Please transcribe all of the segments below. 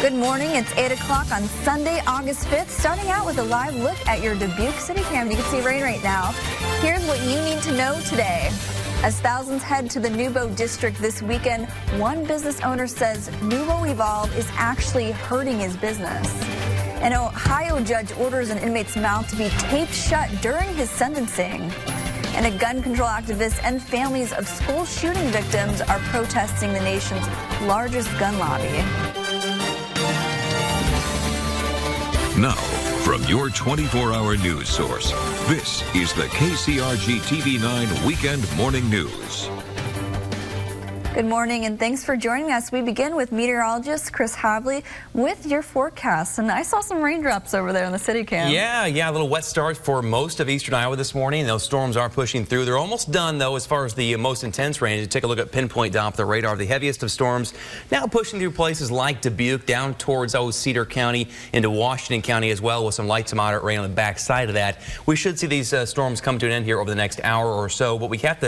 Good morning. It's 8 o'clock on Sunday, August 5th. Starting out with a live look at your Dubuque City cam. You can see rain right now. Here's what you need to know today. As thousands head to the Nubo district this weekend, one business owner says Nubo Evolve is actually hurting his business. An Ohio judge orders an inmate's mouth to be taped shut during his sentencing. And a gun control activist and families of school shooting victims are protesting the nation's largest gun lobby. Now, from your 24-hour news source, this is the KCRG TV9 Weekend Morning News. Good morning and thanks for joining us. We begin with meteorologist Chris Havley with your forecast. And I saw some raindrops over there on the city cam. Yeah, a little wet start for most of eastern Iowa this morning. Those storms are pushing through. They're almost done, though, as far as the most intense rain. Take a look at pinpoint Doppler radar. The heaviest of storms now pushing through places like Dubuque, down towards Cedar County, into Washington County as well, with some light to moderate rain on the back side of that. We should see these storms come to an end here over the next hour or so, but we can't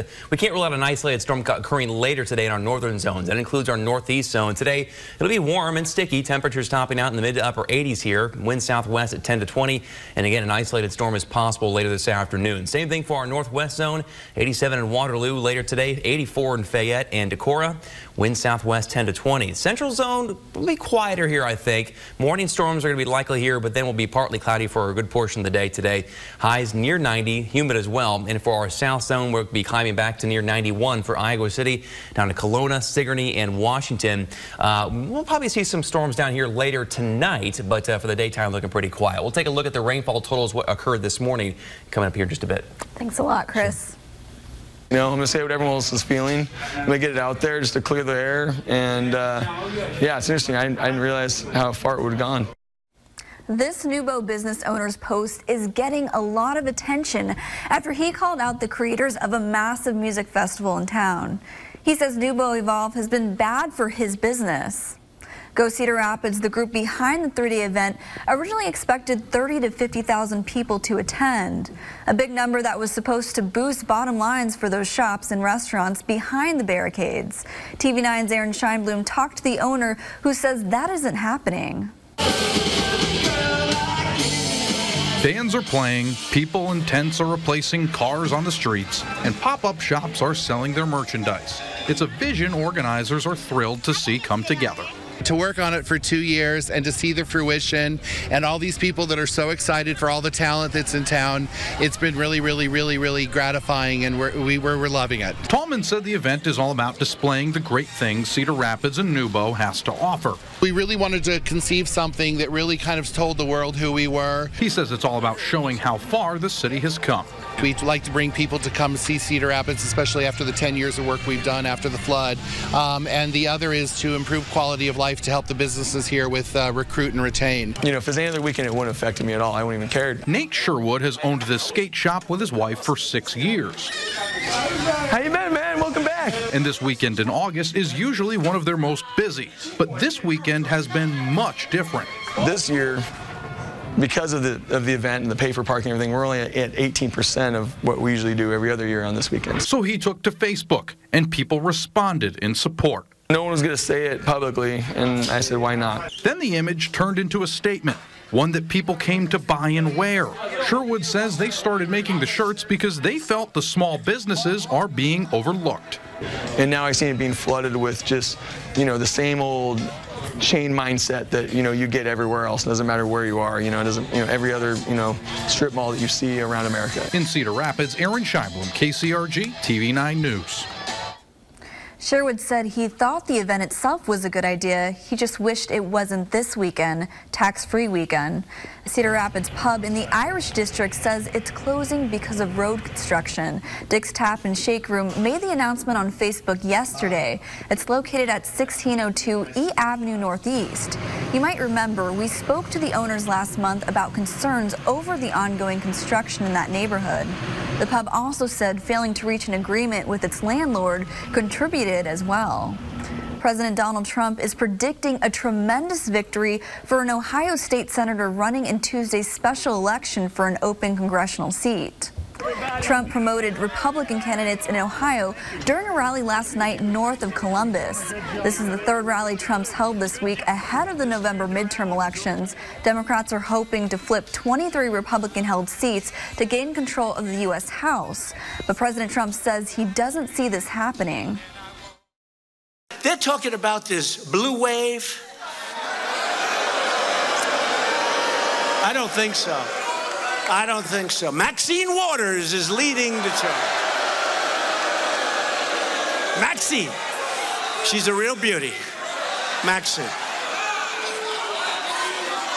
rule out an isolated storm occurring later today in our northern zones. That includes our northeast zone. Today, it'll be warm and sticky. Temperatures topping out in the mid to upper 80s here. Wind southwest at 10 to 20. And again, an isolated storm is possible later this afternoon. Same thing for our northwest zone. 87 in Waterloo later today. 84 in Fayette and Decorah. Wind southwest 10 to 20. Central zone will be quieter here, I think. Morning storms are going to be likely here, but then will be partly cloudy for a good portion of the day today. Highs near 90, humid as well. And for our south zone, we'll be climbing back to near 91 for Iowa City, down to Kelowna, Sigourney, and Washington. We'll probably see some storms down here later tonight, but for the daytime, looking pretty quiet. We'll take a look at the rainfall totals, what occurred this morning, coming up here in just a bit. Thanks a lot, Chris. Sure. You know, I'm going to say what everyone else is feeling. I'm going to get it out there just to clear the air. And, yeah, it's interesting. I didn't realize how far it would have gone. This Nubo business owner's post is getting a lot of attention after he called out the creators of a massive music festival in town. He says Nubo Evolve has been bad for his business. Go Cedar Rapids, the group behind the 3-day event, originally expected 30 to 50,000 people to attend. A big number that was supposed to boost bottom lines for those shops and restaurants behind the barricades. TV9's Aaron Scheinblum talked to the owner, who says that isn't happening. Bands are playing, people and tents are replacing cars on the streets, and pop-up shops are selling their merchandise. It's a vision organizers are thrilled to see come together. To work on it for 2 years and to see the fruition and all these people that are so excited for all the talent that's in town, it's been really gratifying, and we're loving it. Tallman said the event is all about displaying the great things Cedar Rapids and Nubo has to offer. We really wanted to conceive something that really kind of told the world who we were. He says it's all about showing how far the city has come. We'd like to bring people to come see Cedar Rapids, especially after the 10 years of work we've done after the flood. And the other is to improve quality of life, to help the businesses here with recruit and retain. You know, if it's any other weekend, it wouldn't have affected me at all. I wouldn't even care. Nate Sherwood has owned this skate shop with his wife for 6 years. How you been, man? Welcome back. And this weekend in August is usually one of their most busy. But this weekend has been much different. This year, because of the event and the pay for parking and everything, we're only at 18% of what we usually do every other year on this weekend. So he took to Facebook, and people responded in support. No one was going to say it publicly, and I said, why not? Then the image turned into a statement, one that people came to buy and wear. Sherwood says they started making the shirts because they felt the small businesses are being overlooked. And now I see it being flooded with just, you know, the same old chain mindset that, you know, you get everywhere else. It doesn't matter where you are. You know, it doesn't, you know, every other, you know, strip mall that you see around America. In Cedar Rapids, Aaron Scheinblum, KCRG TV9 News. Sherwood said he thought the event itself was a good idea. He just wished it wasn't this weekend, tax-free weekend. A Cedar Rapids pub in the Irish district says it's closing because of road construction. Dick's Tap and Shake Room made the announcement on Facebook yesterday. It's located at 1602 E Avenue Northeast. You might remember we spoke to the owners last month about concerns over the ongoing construction in that neighborhood. The pub also said failing to reach an agreement with its landlord contributed as well. President Donald Trump is predicting a tremendous victory for an Ohio state senator running in Tuesday's special election for an open congressional seat. Trump promoted Republican candidates in Ohio during a rally last night north of Columbus. This is the third rally Trump's held this week ahead of the November midterm elections. Democrats are hoping to flip 23 Republican-held seats to gain control of the U.S. House. But President Trump says he doesn't see this happening. They're talking about this blue wave. I don't think so. I don't think so. Maxine Waters is leading the charge. Maxine. She's a real beauty. Maxine.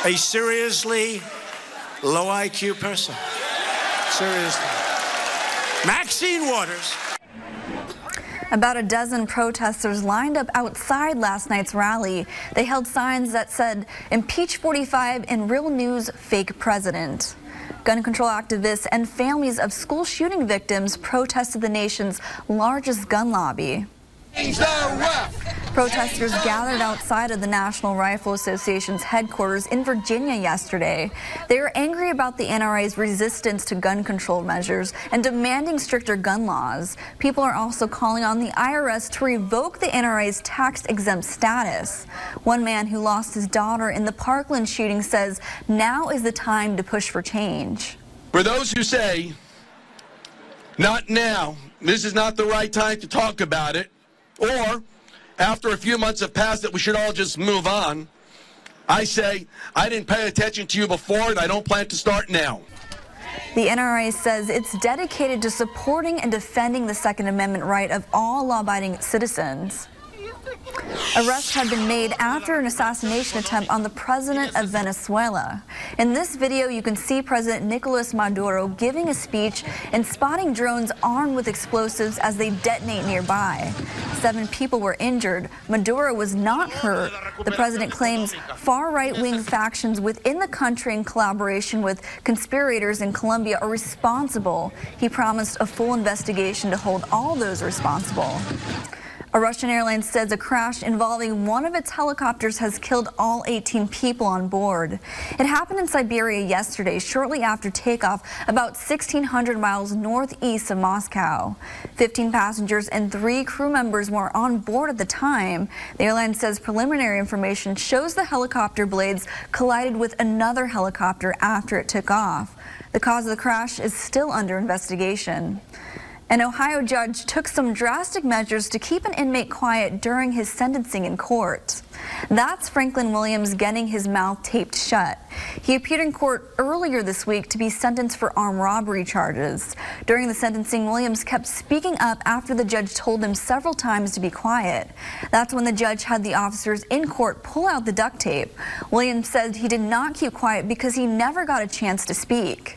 A seriously low IQ person. Seriously. Maxine Waters. About a dozen protesters lined up outside last night's rally. They held signs that said, "Impeach 45 and Real News Fake President." Gun control activists and families of school shooting victims protested the nation's largest gun lobby. Protesters gathered outside of the National Rifle Association's headquarters in Virginia yesterday. They were angry about the NRA's resistance to gun control measures and demanding stricter gun laws. People are also calling on the IRS to revoke the NRA's tax-exempt status. One man who lost his daughter in the Parkland shooting says now is the time to push for change. For those who say, not now, this is not the right time to talk about it, or after a few months have passed that we should all just move on, I say I didn't pay attention to you before and I don't plan to start now. The NRA says it's dedicated to supporting and defending the Second Amendment right of all law-abiding citizens. Arrests have been made after an assassination attempt on the president of Venezuela. In this video, you can see President Nicolas Maduro giving a speech and spotting drones armed with explosives as they detonate nearby. 7 people were injured. Maduro was not hurt. The president claims far right-wing factions within the country in collaboration with conspirators in Colombia are responsible. He promised a full investigation to hold all those responsible. A Russian airline says a crash involving one of its helicopters has killed all 18 people on board. It happened in Siberia yesterday, shortly after takeoff, about 1,600 miles northeast of Moscow. 15 passengers and 3 crew members were on board at the time. The airline says preliminary information shows the helicopter blades collided with another helicopter after it took off. The cause of the crash is still under investigation. An Ohio judge took some drastic measures to keep an inmate quiet during his sentencing in court. That's Franklin Williams getting his mouth taped shut. He appeared in court earlier this week to be sentenced for armed robbery charges. During the sentencing, Williams kept speaking up after the judge told him several times to be quiet. That's when the judge had the officers in court pull out the duct tape. Williams said he did not keep quiet because he never got a chance to speak.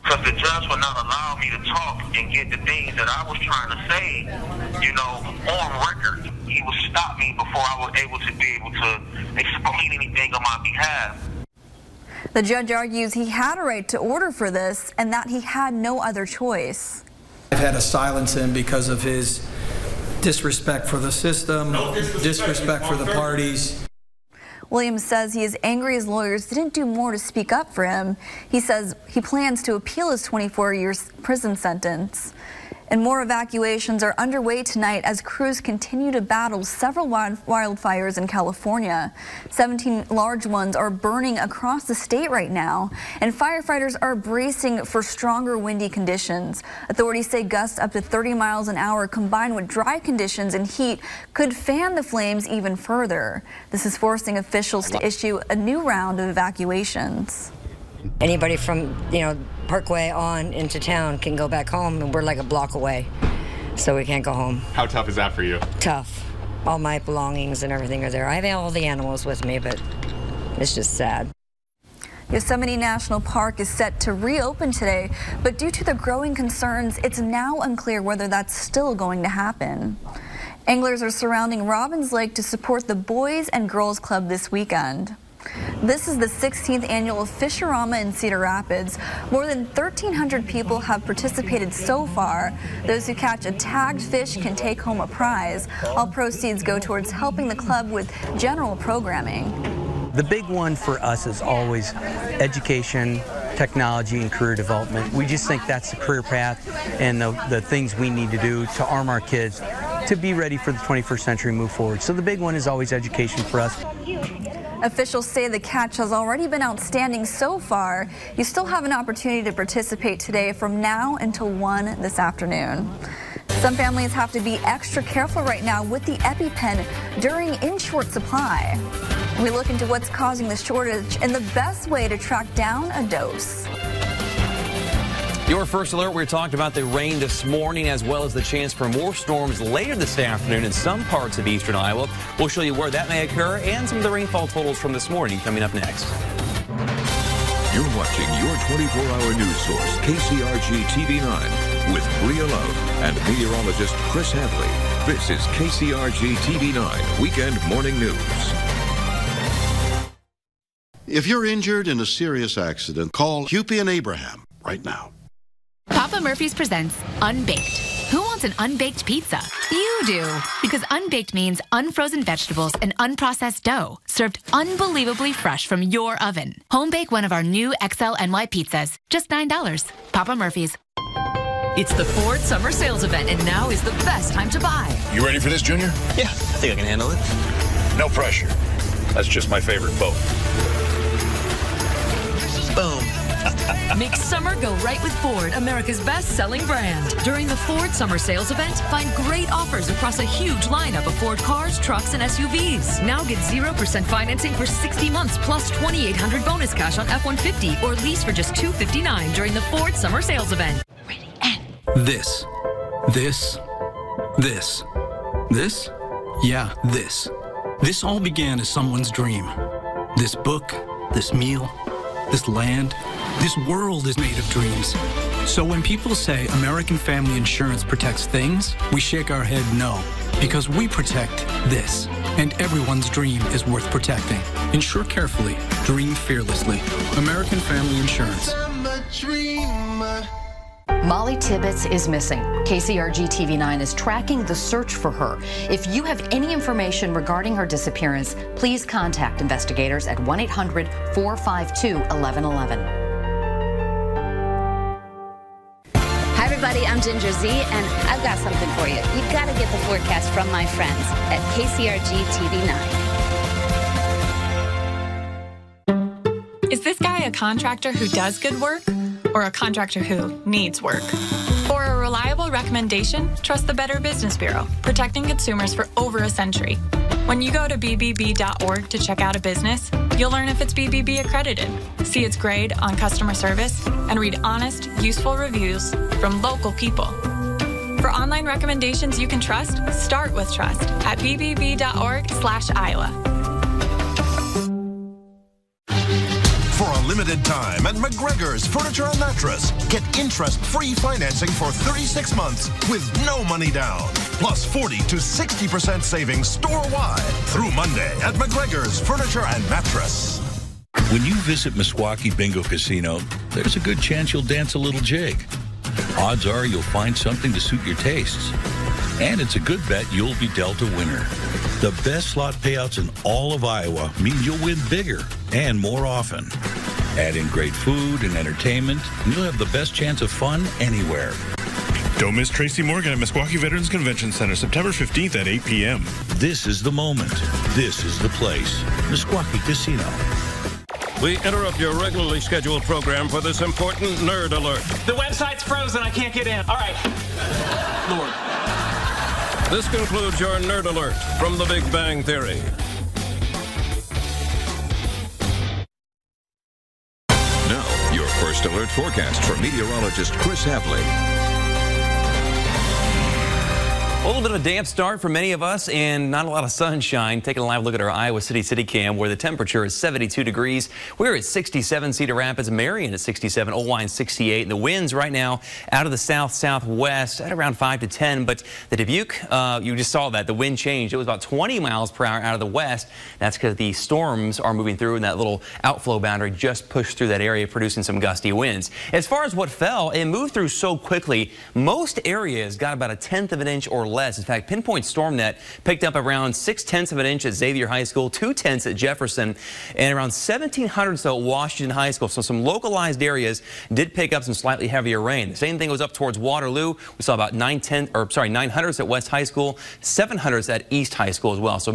Because the judge would not allow me to talk and get the things that I was trying to say, you know, on record. He would stop me before I was able to explain anything on my behalf. The judge argues he had a right to order for this and that he had no other choice. I've had to silence him because of his disrespect for the system, disrespect for the parties. Williams says he is angry his lawyers didn't do more to speak up for him. He says he plans to appeal his 24-year prison sentence. And more evacuations are underway tonight as crews continue to battle several wildfires in California. 17 large ones are burning across the state right now, and firefighters are bracing for stronger windy conditions. Authorities say gusts up to 30 miles an hour combined with dry conditions and heat could fan the flames even further. This is forcing officials to issue a new round of evacuations. Anybody from, Parkway on into town can go back home, and we're like a block away, so we can't go home. How tough is that for you? Tough. All my belongings and everything are there. I have all the animals with me, but it's just sad. Yosemite National Park is set to reopen today, but due to the growing concerns, it's now unclear whether that's still going to happen. Anglers are surrounding Robbins Lake to support the Boys and Girls Club this weekend. This is the 16th annual Fisherama in Cedar Rapids. More than 1,300 people have participated so far. Those who catch a tagged fish can take home a prize. All proceeds go towards helping the club with general programming. The big one for us is always education, technology and career development. We just think that's the career path and the things we need to do to arm our kids to be ready for the 21st century and move forward. So the big one is always education for us. Officials say the catch has already been outstanding so far. You still have an opportunity to participate today from now until 1 this afternoon. Some families have to be extra careful right now with the EpiPen during in short supply. We look into what's causing the shortage and the best way to track down a dose. Your first alert, we talked about the rain this morning as well as the chance for more storms later this afternoon in some parts of eastern Iowa. We'll show you where that may occur and some of the rainfall totals from this morning coming up next. You're watching your 24-hour news source, KCRG TV 9, with Bria Love and meteorologist Chris Hadley. This is KCRG TV 9 Weekend Morning News. If you're injured in a serious accident, call Hupy and Abraham right now. Papa Murphy's presents Unbaked. Who wants an unbaked pizza? You do. Because unbaked means unfrozen vegetables and unprocessed dough served unbelievably fresh from your oven. Home bake one of our new XL NY pizzas. Just $9. Papa Murphy's. It's the Ford Summer Sales Event, and now is the best time to buy. You ready for this, Junior? Yeah, I think I can handle it. No pressure. That's just my favorite boat. Boom. Make summer go right with Ford, America's best-selling brand. During the Ford Summer Sales Event, find great offers across a huge lineup of Ford cars, trucks, and SUVs. Now get 0% financing for 60 months plus $2,800 bonus cash on F-150 or lease for just $259 during the Ford Summer Sales Event. Ready, and... This. Yeah, this. This all began as someone's dream. This book, this meal, this land, this world is made of dreams. So when people say American Family Insurance protects things, we shake our head no, because we protect this. And everyone's dream is worth protecting. Insure carefully, dream fearlessly. American Family Insurance. Molly Tibbetts is missing. KCRG TV 9 is tracking the search for her. If you have any information regarding her disappearance, please contact investigators at 1-800-452-1111. Hi everybody, I'm Ginger Z, and I've got something for you. You've got to get the forecast from my friends at KCRG TV 9. Is this guy a contractor who does good work? Or a contractor who needs work? For a reliable recommendation, trust the Better Business Bureau, protecting consumers for over a century. When you go to bbb.org to check out a business, you'll learn if it's BBB accredited, see its grade on customer service, and read honest, useful reviews from local people. For online recommendations you can trust, start with trust at bbb.org/Iowa. For a limited time at McGregor's Furniture and Mattress, get interest-free financing for 36 months with no money down, plus 40 to 60% savings store-wide through Monday at McGregor's Furniture and Mattress. When you visit Meskwaki Bingo Casino, there's a good chance you'll dance a little jig. Odds are you'll find something to suit your tastes. And it's a good bet you'll be dealt a winner. The best slot payouts in all of Iowa mean you'll win bigger and more often. Add in great food and entertainment, and you'll have the best chance of fun anywhere. Don't miss Tracy Morgan at Meskwaki Veterans Convention Center, September 15th at 8 p.m. This is the moment. This is the place. Meskwaki Casino. We interrupt your regularly scheduled program for this important nerd alert. The website's frozen. I can't get in. All right. Lord. This concludes your nerd alert from The Big Bang Theory. Now, your first alert forecast from meteorologist Chris Hadley. A little bit of a damp start for many of us and not a lot of sunshine. Taking a live look at our Iowa City cam where the temperature is 72 degrees. We're at 67 Cedar Rapids, Marion at 67, Owine 68. And the winds right now out of the south-southwest at around 5 to 10. But the Dubuque, you just saw that. The wind changed. It was about 20 miles per hour out of the west. That's because the storms are moving through and that little outflow boundary just pushed through that area, producing some gusty winds. As far as what fell, it moved through so quickly. Most areas got about 1/10 of an inch or less. In fact, Pinpoint StormNet picked up around 0.6 of an inch at Xavier High School, 0.2 at Jefferson, and around 1,700 or so at Washington High School. So some localized areas did pick up some slightly heavier rain. The same thing was up towards Waterloo. We saw about 900s at West High School, 700s at East High School as well. So